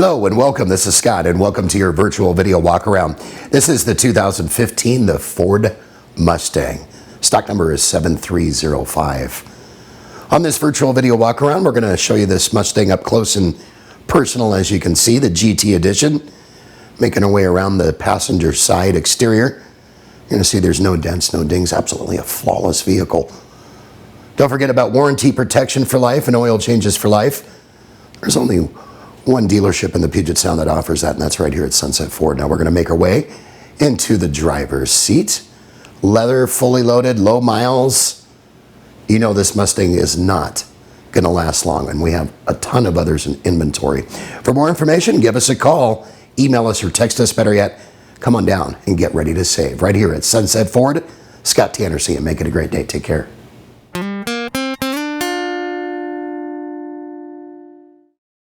Hello and welcome. This is Scott and welcome to your virtual video walk around. This is the 2015 the Ford Mustang. Stock number is 7305. On this virtual video walk around, we're going to show you this Mustang up close and personal. As you can see, the GT edition, making our way around the passenger side exterior. You're going to see there's no dents, no dings, absolutely a flawless vehicle. Don't forget about warranty protection for life and oil changes for life. There's only one dealership in the Puget Sound that offers that, and that's right here at Sunset Ford. Now we're going to make our way into the driver's seat. Leather, fully loaded, low miles. You know this Mustang is not going to last long, and we have a ton of others in inventory. For more information, give us a call, email us, or text us. Better yet, come on down and get ready to save. Right here at Sunset Ford, Scott Tanner, see you. Make it a great day. Take care.